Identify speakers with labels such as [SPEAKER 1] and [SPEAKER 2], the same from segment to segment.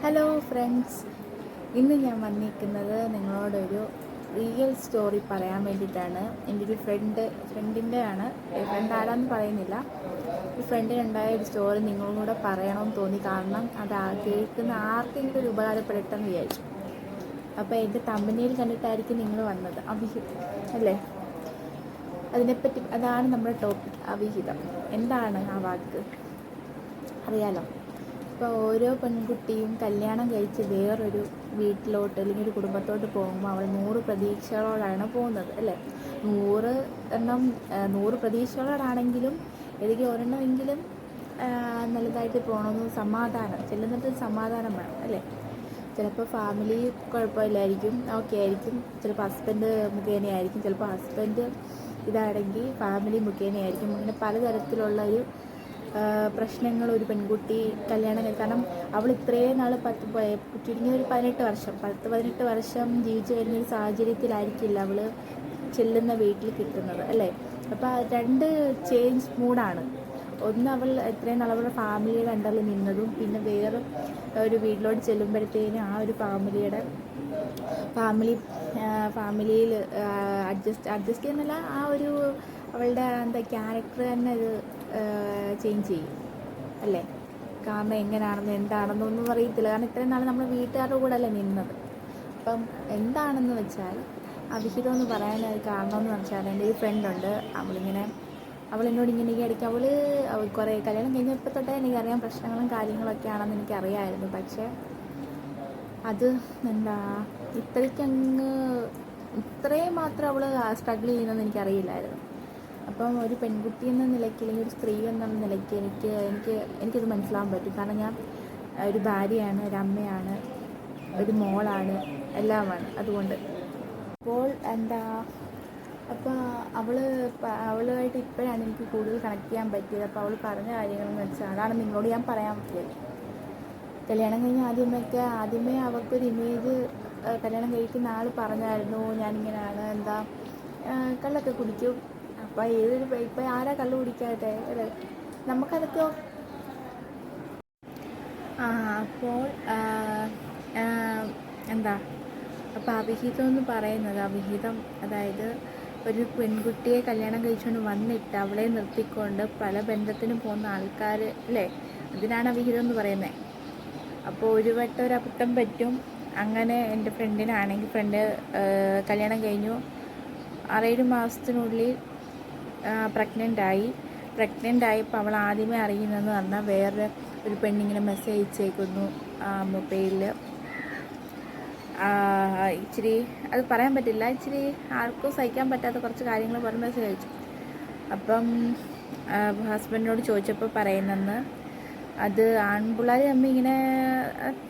[SPEAKER 1] Hello friends, ഇന്ന് ഞാൻ വന്നിരിക്കുന്നത് നിങ്ങളോടൊരു റിയൽ സ്റ്റോറി പറയാൻ വേണ്ടിയിട്ടാണ്. എൻ്റെ ഒരു ഫ്രണ്ടിൻ്റെ ആണ്. ഫ്രണ്ട് ആരാന്ന് പറയുന്നില്ല. ഒരു ഫ്രണ്ടിനുണ്ടായ ഒരു സ്റ്റോറി നിങ്ങളും കൂടെ പറയണമെന്ന് തോന്നി. കാരണം അത് കേൾക്കുന്ന ആർക്കെങ്കിലും ഒരു ഉപകാരപ്പെടട്ടെന്ന് വിചാരിച്ചു. അപ്പോൾ എൻ്റെ തമ്പനിയിൽ കണ്ടിട്ടായിരിക്കും നിങ്ങൾ വന്നത്. അവിഹിതം അല്ലേ? അതിനെപ്പറ്റി അതാണ് നമ്മുടെ ടോപ്പിക്. അവിഹിതം എന്താണ് ആ വാക്ക് അറിയാലോ. ഇപ്പോൾ ഓരോ പെൺകുട്ടിയും കല്യാണം കഴിച്ച് വേറൊരു വീട്ടിലോട്ട് അല്ലെങ്കിൽ ഒരു കുടുംബത്തോട്ട് പോകുമ്പോൾ അവൾ 100 പ്രതീക്ഷകളോടാണ് പോകുന്നത് അല്ലേ? 100 പ്രതീക്ഷകളോടാണെങ്കിലും ഏതെങ്കിലും ഒരെണ്ണമെങ്കിലും നല്ലതായിട്ട് പോകണമെന്ന് ചെല്ലുന്നിട്ട് സമാധാനം വേണം അല്ലേ? ചിലപ്പോൾ ഫാമിലി കുഴപ്പമില്ലായിരിക്കും, ഓക്കെ ആയിരിക്കും. ചിലപ്പോൾ ഹസ്ബൻഡ് മുഖേനയായിരിക്കും, ചിലപ്പോൾ ഹസ്ബൻഡ് ഇതാണെങ്കിൽ ഫാമിലി മുഖേനയായിരിക്കും. അങ്ങനെ പലതരത്തിലുള്ള ഒരു പ്രശ്നങ്ങൾ ഒരു പെൺകുട്ടി കല്യാണം കാരണം അവൾ ഇത്രയും നാൾ ചുരുങ്ങിയ ഒരു 18 വർഷം ജീവിച്ചു വരുന്നൊരു സാഹചര്യത്തിലായിരിക്കില്ല അവൾ ചെല്ലുന്ന വീട്ടിൽ കിട്ടുന്നത് അല്ലേ? അപ്പോൾ രണ്ട് ചേഞ്ച് മൂഡാണ്. ഒന്ന്, അവൾ ഇത്രയും നാൾ അവളുടെ ഫാമിലിയുടെ അണ്ടറിൽ നിന്നതും, പിന്നെ വേറെ ഒരു വീട്ടിലോട്ട് ചെല്ലുമ്പോഴത്തേനും ആ ഒരു ഫാമിലിയിൽ അഡ്ജസ്റ്റ് ചെയ്യുന്നില്ല. ആ ഒരു അവളുടെ ക്യാരക്ടർ തന്നെ അത് ചേഞ്ച് ചെയ്യും അല്ലേ? കാരണം എങ്ങനെയാണെന്ന് എന്താണെന്നൊന്നും അറിയത്തില്ല. കാരണം ഇത്രയും നാൾ നമ്മൾ വീട്ടുകാരുടെ കൂടെ അല്ലേ നിന്നത്. അപ്പം എന്താണെന്ന് വെച്ചാൽ അവിഹിതം എന്ന് പറയാൻ കാരണമെന്ന് വെച്ചാൽ, എൻ്റെ ഒരു ഫ്രണ്ടുണ്ട്. അവളെന്നോട് ഇങ്ങനെ ഇടയ്ക്ക് അവൾ കുറേ കല്യാണം കഴിഞ്ഞപ്പോൾ തൊട്ടേ എനിക്കറിയാം പ്രശ്നങ്ങളും കാര്യങ്ങളൊക്കെ ആണെന്ന് എനിക്കറിയാമായിരുന്നു. പക്ഷേ അത് ഇത്രയും മാത്രം അവൾ സ്ട്രഗിൾ ചെയ്യുന്നതെന്ന് എനിക്കറിയില്ലായിരുന്നു. അപ്പം ഒരു പെൺകുട്ടി എന്ന നിലയ്ക്ക് അല്ലെങ്കിൽ ഒരു സ്ത്രീ എന്നുള്ള നിലയ്ക്ക് എനിക്കത് മനസ്സിലാകാൻ പറ്റും. കാരണം ഞാൻ ഒരു ഭാര്യയാണ്, ഒരു അമ്മയാണ്, ഒരു മോളാണ്, എല്ലാമാണ്. അതുകൊണ്ട് അപ്പോൾ അപ്പോൾ അവളുമായിട്ട് ഇപ്പോഴാണ് എനിക്ക് കൂടുതൽ കണക്ട് ചെയ്യാൻ പറ്റിയത്. അപ്പോൾ അവൾ പറഞ്ഞ കാര്യങ്ങളെന്ന് വെച്ചാൽ അതാണ് നിങ്ങളോട് ഞാൻ പറയാൻ പറ്റിയത്. കല്യാണം കഴിഞ്ഞ് ആദ്യമേ അവൾക്കൊരു ഇമേജ് കല്യാണം കഴിക്കുന്ന ആൾ പറഞ്ഞായിരുന്നു, ഞാനിങ്ങനെയാണ്, കള്ളൊക്കെ കുടിക്കും. അപ്പോൾ ഇപ്പം ആരാ കള്ള് കുടിക്കാതെ അല്ലേ? നമുക്കതൊക്കെ അപ്പോൾ അപ്പോൾ അവിഹിതം എന്ന് പറയുന്നത്, അതായത് ഒരു പെൺകുട്ടിയെ കല്യാണം കഴിച്ചുകൊണ്ട് വന്നിട്ട് അവളെ നിർത്തിക്കൊണ്ട് പല ബന്ധത്തിനും പോകുന്ന ആൾക്കാർ അല്ലേ? അതിനാണ് അവിഹിതം എന്ന് പറയുന്നത്. അപ്പോൾ ഒരു വട്ടം ഒരു അബദ്ധം പറ്റും. അങ്ങനെ എൻ്റെ ഫ്രണ്ട് കല്യാണം കഴിഞ്ഞു 6-7 മാസത്തിനുള്ളിൽ പ്രഗ്നൻ്റ് ആയപ്പോൾ അവൾ ആദ്യമേ അറിയുന്നതെന്ന് പറഞ്ഞാൽ വേറെ ഒരു പെണ്ണിങ്ങനെ മെസ്സേജ് അയച്ചേക്കുന്നു മൊബൈലിൽ. ഇച്ചിരി അത് പറയാൻ പറ്റില്ല, ഇച്ചിരി ആർക്കും സഹിക്കാൻ പറ്റാത്ത കുറച്ച് കാര്യങ്ങൾ പറഞ്ഞ് മെസ്സേജ് അയച്ചു. അപ്പം ഹസ്ബൻഡിനോട് ചോദിച്ചപ്പോൾ പറയുന്നെന്ന് അത് ആൺപിള്ളേർ തമ്മിൽ ഇങ്ങനെ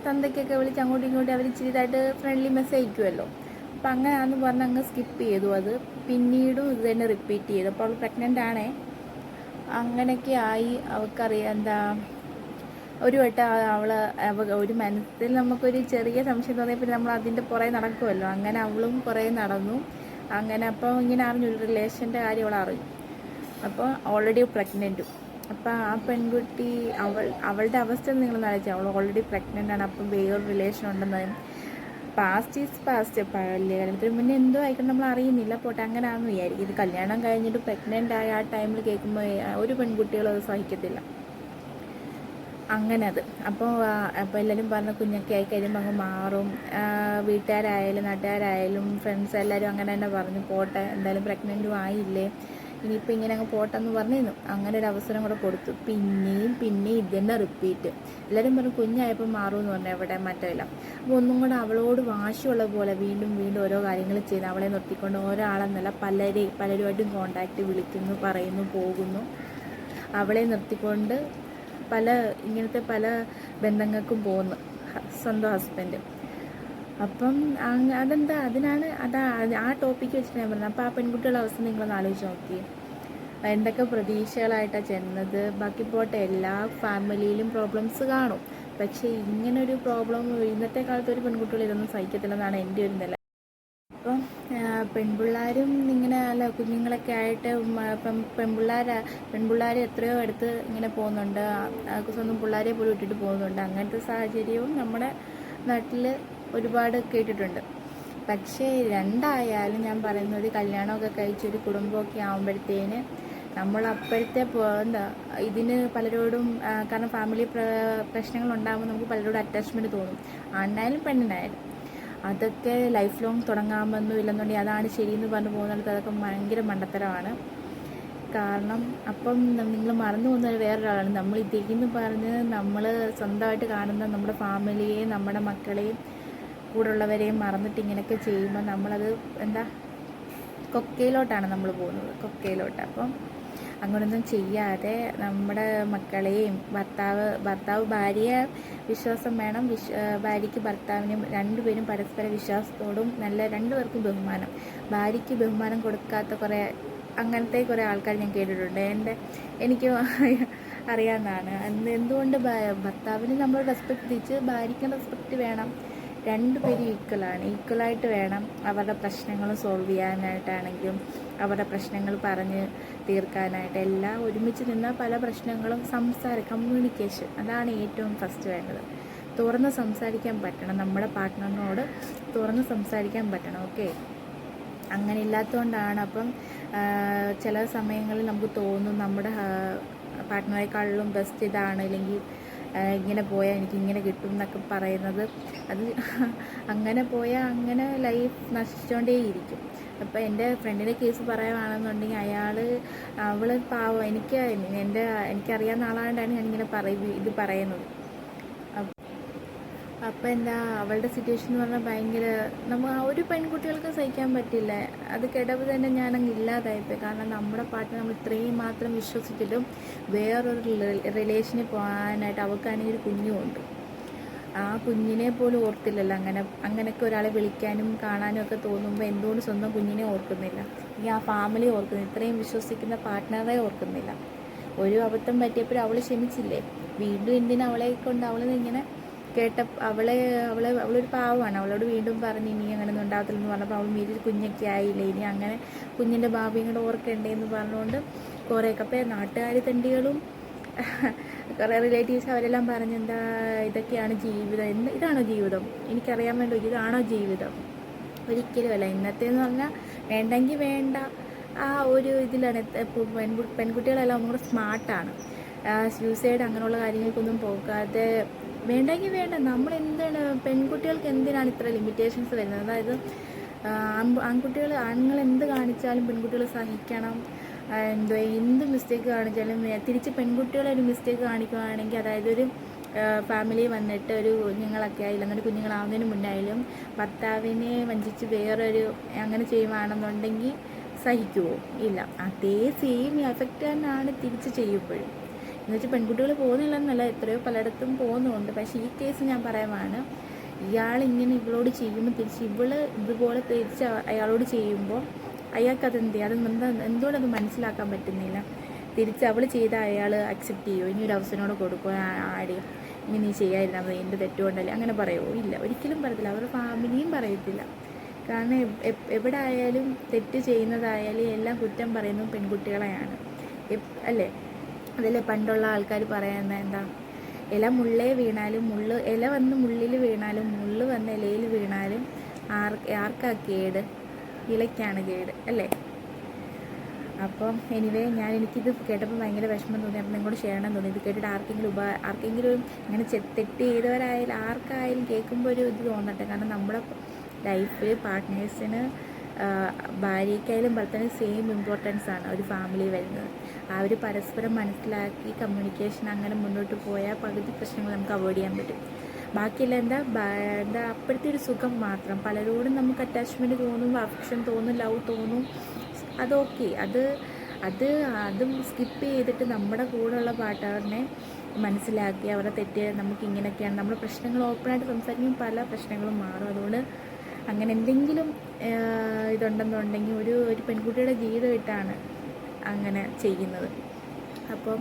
[SPEAKER 1] തന്തയ്ക്കൊക്കെ വിളിച്ച് അങ്ങോട്ടും ഇങ്ങോട്ടും അവർ ഇച്ചിരി ഇതായിട്ട് ഫ്രണ്ട്ലി മെസ്സേജ് അയക്കുമല്ലോ. അപ്പം അങ്ങനെയാണെന്ന് പറഞ്ഞ് അങ്ങ് സ്കിപ്പ് ചെയ്തു. അത് പിന്നീടും ഇത് തന്നെ റിപ്പീറ്റ് ചെയ്തു. അപ്പോൾ അവൾ പ്രഗ്നൻ്റ് ആണേ. അങ്ങനെയൊക്കെ ആയി. അവൾക്കറിയാം ഒരു വട്ടം ഒരു മനസ്സിൽ നമുക്കൊരു ചെറിയ സംശയം തോന്നിയപ്പോൾ നമ്മൾ അതിൻ്റെ പുറകെ നടക്കുമല്ലോ. അങ്ങനെ അവളും കുറേ നടന്നു. അങ്ങനെ അപ്പോൾ ഇങ്ങനെ അറിഞ്ഞു, ഒരു റിലേഷൻ്റെ കാര്യം അവൾ അറിഞ്ഞു. അപ്പോൾ ഓൾറെഡി പ്രഗ്നൻറ്റും. അപ്പോൾ ആ പെൺകുട്ടി അവളുടെ അവസ്ഥ നിങ്ങൾ നയിച്ചു. അവൾ ഓൾറെഡി പ്രഗ്നൻ്റ് ആണ്. അപ്പം വേറൊരു റിലേഷൻ ഉണ്ടെന്ന്. Past is past. കല്യാണത്തിന് മുന്നേ എന്തോ ആയിക്കൊണ്ട് നമ്മൾ അറിയുന്നില്ല, പോട്ടെ, അങ്ങനെയാണെന്ന് വിചാരിക്കും. ഇത് കല്യാണം കഴിഞ്ഞിട്ട് പ്രഗ്നൻ്റ് ആയ ആ ടൈമിൽ കേൾക്കുമ്പോൾ ഒരു പെൺകുട്ടികളും അത് സഹിക്കത്തില്ല. അങ്ങനെ അപ്പോൾ എല്ലാവരും പറഞ്ഞ കുഞ്ഞൊക്കെ ആയി കഴിയുമ്പോൾ അങ്ങ് മാറും. വീട്ടുകാരായാലും നാട്ടുകാരായാലും ഫ്രണ്ട്സ് എല്ലാവരും അങ്ങനെ തന്നെ പറഞ്ഞു, പോട്ടെ, എന്തായാലും പ്രഗ്നൻറ്റും ആയില്ലേ, ഇനിയിപ്പോൾ ഇങ്ങനെ അങ്ങ് പോട്ടെന്ന് പറഞ്ഞിരുന്നു. അങ്ങനെ ഒരു അവസരം കൂടെ കൊടുത്തു. പിന്നെയും ഇത് തന്നെ റിപ്പീറ്റ്. എല്ലാവരും പറഞ്ഞു കുഞ്ഞായപ്പോൾ മാറുമെന്ന് പറഞ്ഞു, എവിടെ മറ്റല്ല. അപ്പോൾ ഒന്നും കൂടെ അവളോട് വാശിയുള്ള പോലെ വീണ്ടും ഓരോ കാര്യങ്ങൾ ചെയ്ത് അവളെ നിർത്തിക്കൊണ്ട് ഒരാളെന്നല്ല പലരുമായിട്ടും കോണ്ടാക്റ്റ് വിളിക്കുന്നു, പറയുന്നു, പോകുന്നു. അവളെ നിർത്തിക്കൊണ്ട് ഇങ്ങനത്തെ പല ബന്ധങ്ങൾക്കും പോകുന്നു സ്വന്തം ഹസ്ബൻഡ്. അപ്പം ആ ടോപ്പിക്ക് വെച്ചിട്ട് ഞാൻ പറഞ്ഞത്. അപ്പോൾ ആ പെൺകുട്ടികളുടെ അവസ്ഥ നിങ്ങളൊന്ന് ആലോചിച്ച് നോക്കി. എന്തൊക്കെ പ്രതീക്ഷകളായിട്ടാണ് ചെന്നത്. ബാക്കി പോട്ടെ, എല്ലാ ഫാമിലിയിലും പ്രോബ്ലംസ് കാണും. പക്ഷേ ഇങ്ങനൊരു പ്രോബ്ലം ഇന്നത്തെ കാലത്ത് ഒരു പെൺകുട്ടികൾ ഇതൊന്നും സഹിക്കത്തില്ലെന്നാണ് എൻ്റെ ഒരു നില. അപ്പം പെൺപിള്ളേരും ഇങ്ങനെ അല്ല കുഞ്ഞുങ്ങളൊക്കെ ആയിട്ട് ഇപ്പം പെൺപിള്ളേർ എത്രയോ അടുത്ത് ഇങ്ങനെ പോകുന്നുണ്ട്, സ്വന്തം പിള്ളേരെ പോലും ഇട്ടിട്ട് പോകുന്നുണ്ട്. അങ്ങനത്തെ സാഹചര്യവും നമ്മുടെ നാട്ടിൽ ഒരുപാട് കേട്ടിട്ടുണ്ട്. പക്ഷേ രണ്ടായാലും ഞാൻ പറയുന്നത് കല്യാണമൊക്കെ കഴിച്ചൊരു കുടുംബമൊക്കെ ആകുമ്പോഴത്തേന് നമ്മൾ അപ്പോഴത്തെ എന്താ ഇതിന് പലരോടും കാരണം ഫാമിലി പ്രശ്നങ്ങൾ ഉണ്ടാകുമ്പോൾ നമുക്ക് പലരോടും അറ്റാച്ച്മെൻറ്റ് തോന്നും, ആണിനായാലും പെണ്ണിനായാലും. അതൊക്കെ ലൈഫ് ലോങ് തുടങ്ങാമെന്നും ഇല്ലെന്നുണ്ടെങ്കിൽ അതാണ് ശരിയെന്ന് പറഞ്ഞു പോകുന്നിടത്ത് അതൊക്കെ ഭയങ്കര മണ്ടത്തരമാണ്. കാരണം അപ്പം നിങ്ങൾ മറന്നു പോകുന്നത് വേറൊരാളാണ്. നമ്മൾ ഇതിന്ന് പറഞ്ഞ് നമ്മൾ സ്വന്തമായിട്ട് കാണുന്ന നമ്മുടെ ഫാമിലിയെയും നമ്മുടെ മക്കളെയും കൂടുള്ളവരെയും മറന്നിട്ട് ഇങ്ങനെയൊക്കെ ചെയ്യുമ്പോൾ നമ്മളത് എന്താ കൊക്കയിലോട്ടാണ് നമ്മൾ പോകുന്നത്, കൊക്കയിലോട്ട്. അപ്പം അങ്ങനെയൊന്നും ചെയ്യാതെ നമ്മുടെ മക്കളെയും ഭർത്താവ് ഭാര്യയെ വിശ്വാസം വേണം, ഭാര്യയ്ക്ക് ഭർത്താവിനും രണ്ടുപേരും പരസ്പര വിശ്വാസത്തോടും നല്ല രണ്ടുപേർക്കും ബഹുമാനം. ഭാര്യയ്ക്ക് ബഹുമാനം കൊടുക്കാത്ത അങ്ങനത്തെ കുറേ ആൾക്കാർ ഞാൻ കേട്ടിട്ടുണ്ട്. എനിക്ക് അറിയാവുന്നതാണ്. എന്തുകൊണ്ട് ഭർത്താവിന് നമ്മൾ റെസ്പെക്റ്റ് തിരിച്ച് ഭാര്യയ്ക്കും റെസ്പെക്റ്റ് വേണം. രണ്ടുപേരും ഈക്വലായിട്ട് വേണം അവരുടെ പ്രശ്നങ്ങൾ സോൾവ് ചെയ്യാനായിട്ടാണെങ്കിലും അവരുടെ പ്രശ്നങ്ങൾ പറഞ്ഞ് തീർക്കാനായിട്ട് എല്ലാം ഒരുമിച്ച് നിന്നാൽ പല പ്രശ്നങ്ങളും കമ്മ്യൂണിക്കേഷൻ അതാണ് ഏറ്റവും ഫസ്റ്റ് വേണ്ടത്. തുറന്ന് സംസാരിക്കാൻ പറ്റണം, നമ്മുടെ പാർട്ട്ണറിനോട് തുറന്ന് സംസാരിക്കാൻ പറ്റണം. ഓക്കെ, അങ്ങനെ ഇല്ലാത്തതുകൊണ്ടാണ് അപ്പം ചില സമയങ്ങളിൽ നമുക്ക് തോന്നും നമ്മുടെ പാർട്ട്ണറെക്കാളിലും ബെസ്റ്റ് ഇതാണ്, അല്ലെങ്കിൽ ഇങ്ങനെ പോയാൽ എനിക്ക് ഇങ്ങനെ കിട്ടും എന്നൊക്കെ പറയുന്നത്. അത് അങ്ങനെ പോയാൽ അങ്ങനെ ലൈഫ് നശിച്ചുകൊണ്ടേയിരിക്കും. അപ്പോൾ എൻ്റെ ഫ്രണ്ടിൻ്റെ കേസ് പറയുകയാണെന്നുണ്ടെങ്കിൽ അവൾ പാവം, എനിക്കറിയാവുന്ന ആളായതുകൊണ്ടാണ് ഞാനിങ്ങനെ ഇത് പറയുന്നത്. അപ്പോൾ എന്താ അവളുടെ സിറ്റുവേഷൻ എന്ന് പറഞ്ഞാൽ ഭയങ്കര ഒരു പെൺകുട്ടികൾക്ക് സഹിക്കാൻ പറ്റില്ല. അത് കേട്ടപ്പോൾ തന്നെ ഞാനങ്ങ് ഇല്ലാതായിപ്പോയി. കാരണം നമ്മുടെ പാട്ടിനെ നമ്മൾ ഇത്രയും മാത്രം വിശ്വസിച്ചിട്ടും വേറൊരു റിലേഷനിൽ പോകാനായിട്ട് അവൾക്കാണെങ്കിൽ ഒരു കുഞ്ഞുമുണ്ട്. ആ കുഞ്ഞിനെ പോലും ഓർത്തില്ലല്ലോ. അങ്ങനെയൊക്കെ ഒരാളെ വിളിക്കാനും കാണാനും ഒക്കെ തോന്നുമ്പോൾ എന്തുകൊണ്ട് സ്വന്തം കുഞ്ഞിനെ ഓർക്കുന്നില്ല, ഈ ആ ഫാമിലി ഓർക്കുന്നില്ല, ഇത്രയും വിശ്വസിക്കുന്ന പാർട്ട്ണറെ ഓർക്കുന്നില്ല. ഒരു അബദ്ധം പറ്റിയപ്പോഴും അവൾ ക്ഷമിച്ചില്ലേ, വീണ്ടും എന്തിനാ അവളെ കൊണ്ട് ഇങ്ങനെ അവളൊരു പാവമാണ്. അവളോട് വീണ്ടും പറഞ്ഞ് ഇനി അങ്ങനെയൊന്നും ഉണ്ടാകത്തില്ലെന്ന് പറഞ്ഞപ്പോൾ അവൾ മീതി കുഞ്ഞൊക്കെ ആയില്ലേ, ഇനി അങ്ങനെ കുഞ്ഞിൻ്റെ ഭാവിയും കൂടെ ഓർക്കണ്ടേന്ന് പറഞ്ഞുകൊണ്ട് കുറേയൊക്കെ. അപ്പോൾ നാട്ടുകാർ തെണ്ടികളും കുറേ റിലേറ്റീവ്സ് അവരെല്ലാം പറഞ്ഞെന്താ ഇതൊക്കെയാണ് ജീവിതം, ഇതാണോ ജീവിതം, എനിക്കറിയാൻ വേണ്ടി ഇതാണോ ജീവിതം? ഒരിക്കലും അല്ല. ഇന്നത്തേന്ന് പറഞ്ഞാൽ വേണ്ടെങ്കിൽ വേണ്ട ആ ഒരു ഇതിലാണ്. പെൺകുട്ടികളെല്ലാം ഒന്നും കൂടെ സ്മാർട്ടാണ്. സൂസൈഡ് അങ്ങനെയുള്ള കാര്യങ്ങൾക്കൊന്നും പോകാതെ വേണ്ടെങ്കിൽ വേണ്ട. പെൺകുട്ടികൾക്ക് എന്തിനാണ് ഇത്ര ലിമിറ്റേഷൻസ് വരുന്നത്? അതായത് ആണുങ്ങൾ എന്ത് കാണിച്ചാലും പെൺകുട്ടികൾ സഹിക്കണം. എന്ത് മിസ്റ്റേക്ക് കാണിച്ചാലും തിരിച്ച് പെൺകുട്ടികളൊരു മിസ്റ്റേക്ക് കാണിക്കുകയാണെങ്കിൽ, അതായത് ഒരു ഫാമിലി വന്നിട്ട് ഒരു കുഞ്ഞുങ്ങളൊക്കെ ആയാലും അങ്ങനെ കുഞ്ഞുങ്ങളാവുന്നതിന് മുന്നായാലും ഭർത്താവിനെ വഞ്ചിച്ച് വേറൊരു അങ്ങനെ ചെയ്യുകയാണെന്നുണ്ടെങ്കിൽ സഹിക്കുമോ? ഇല്ല. അതേ സെയിം എഫക്റ്റ് തന്നെയാണ് തിരിച്ച് ചെയ്യുമ്പോഴും. എന്നുവെച്ചാൽ പെൺകുട്ടികൾ പോകുന്നില്ലെന്നല്ല, എത്രയോ പലയിടത്തും പോകുന്നുണ്ട്. പക്ഷേ ഈ കേസ് ഞാൻ പറയുവാണ്, ഇയാളിങ്ങനെ ഇവളോട് ചെയ്യുമ്പോൾ തിരിച്ച് ഇതുപോലെ തിരിച്ച് അയാളോട് ചെയ്യുമ്പോൾ അയാൾക്കത് എന്തുകൊണ്ടത് മനസ്സിലാക്കാൻ പറ്റുന്നില്ല? തിരിച്ച് അവൾ ചെയ്ത അയാൾ അക്സെപ്റ്റ് ചെയ്യുമോ? ഇനി ഒരു അവസരനോട് കൊടുക്കുക, ആടി ഇനി നീ ചെയ്യാതിരുന്നാൽ മതി, എൻ്റെ തെറ്റുകൊണ്ടല്ലേ, അങ്ങനെ പറയുമോ? ഇല്ല, ഒരിക്കലും പറയത്തില്ല. അവരുടെ ഫാമിലിയും പറയത്തില്ല. കാരണം എവിടെ ആയാലും തെറ്റ് ചെയ്യുന്നതായാലും എല്ലാം കുറ്റം പറയുന്നത് പെൺകുട്ടികളെയാണ്, അല്ലേ? അതല്ലേ പണ്ടുള്ള ആൾക്കാർ പറയുന്നത്, എന്താ ഇല മുള്ളേ വീണാലും ഇല വന്ന് മുള്ളിൽ വീണാലും മുള്ള് വന്ന് ഇലയിൽ വീണാലും ആർക്കാ കേട്? ഇലയ്ക്കാണ് കേട്, അല്ലേ? അപ്പം എനിവേ എനിക്കിത് കേട്ടപ്പോൾ ഭയങ്കര വിഷമം തോന്നി. അപ്പം നിങ്ങളോട് ഷെയർ ചെയ്യണം തോന്നി. ഇത് കേട്ടിട്ട് ആർക്കെങ്കിലും ഇങ്ങനെ തെറ്റ് ചെയ്തവരായാലും ആർക്കായാലും കേൾക്കുമ്പോൾ ഒരു ഇത് തോന്നട്ടെ. കാരണം നമ്മുടെ ലൈഫിൽ പാർട്ട്നേഴ്സിന് ഭാര്യയ്ക്കായാലും ഭർത്താവിന് സെയിം ഇമ്പോർട്ടൻസ് ആണ് ഒരു ഫാമിലി വരുന്നത്. അവർ പരസ്പരം മനസ്സിലാക്കി കമ്മ്യൂണിക്കേഷൻ അങ്ങനെ മുന്നോട്ട് പോയാൽ പകുതി പ്രശ്നങ്ങൾ നമുക്ക് അവോയ്ഡ് ചെയ്യാൻ പറ്റും. ബാക്കിയെല്ലാം എന്താ അപ്പോഴത്തെ ഒരു സുഖം മാത്രം. പലരോടും നമുക്ക് അറ്റാച്ച്മെൻറ്റ് തോന്നും, അഫെക്ഷൻ തോന്നും, ലവ് തോന്നും, അതൊക്കെ അതും സ്കിപ്പ് ചെയ്തിട്ട് നമ്മുടെ കൂടെയുള്ള പാർട്ട്ണറിനെ മനസ്സിലാക്കി അവരുടെ തെറ്റ് നമുക്ക് ഇങ്ങനെയൊക്കെയാണ്, നമ്മുടെ പ്രശ്നങ്ങൾ ഓപ്പണായിട്ട് സംസാരിക്കുമ്പോൾ പല പ്രശ്നങ്ങളും മാറും. അതുകൊണ്ട് അങ്ങനെ എന്തെങ്കിലും ഇതുണ്ടെന്നുണ്ടെങ്കിൽ ഒരു പെൺകുട്ടിയുടെ ജീവിതമായിട്ടാണ് അങ്ങനെ ചെയ്യുന്നത്. അപ്പം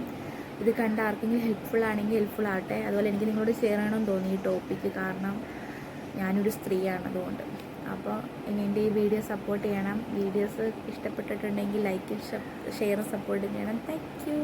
[SPEAKER 1] ഇത് കണ്ട ആർക്കെങ്കിലും ഹെൽപ്ഫുൾ ആണെങ്കിൽ ഹെൽപ്ഫുൾ ആവട്ടെ. അതുപോലെ എനിക്ക് നിങ്ങളോട് ഷെയർ ചെയ്യണമെന്ന് തോന്നി ഈ ടോപ്പിക്ക്. കാരണം ഞാനൊരു സ്ത്രീയാണ്, അതുകൊണ്ട് അപ്പോൾ ഇനി എൻ്റെ ഈ വീഡിയോ സപ്പോർട്ട് ചെയ്യണം. വീഡിയോസ് ഇഷ്ടപ്പെട്ടിട്ടുണ്ടെങ്കിൽ ലൈക്കും ഷെയറും സപ്പോർട്ടും ചെയ്യണം. Thank you.